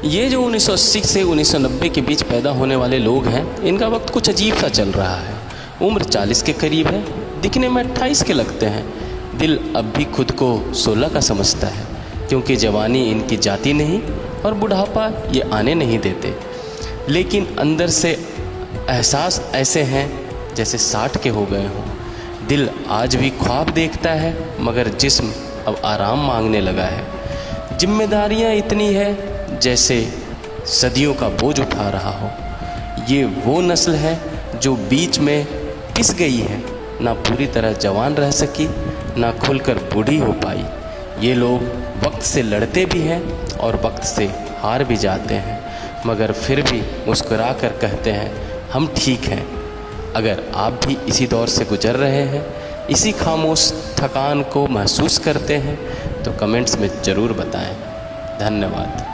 ये जो 1980 से 1990 के बीच पैदा होने वाले लोग हैं, इनका वक्त कुछ अजीब सा चल रहा है। उम्र 40 के करीब है, दिखने में 28 के लगते हैं। दिल अब भी खुद को 16 का समझता है, क्योंकि जवानी इनकी जाती नहीं और बुढ़ापा ये आने नहीं देते। लेकिन अंदर से एहसास ऐसे हैं जैसे 60 के हो गए हों। दिल आज भी ख्वाब देखता है, मगर जिस्म अब आराम मांगने लगा है। जिम्मेदारियां इतनी है जैसे सदियों का बोझ उठा रहा हो। ये वो नस्ल है जो बीच में पिस गई है, ना पूरी तरह जवान रह सकी, ना खुलकर बूढ़ी हो पाई। ये लोग वक्त से लड़ते भी हैं और वक्त से हार भी जाते हैं, मगर फिर भी मुस्कुरा कर कहते हैं हम ठीक हैं। अगर आप भी इसी दौर से गुजर रहे हैं, इसी खामोश थकान को महसूस करते हैं, तो कमेंट्स में ज़रूर बताएं। धन्यवाद।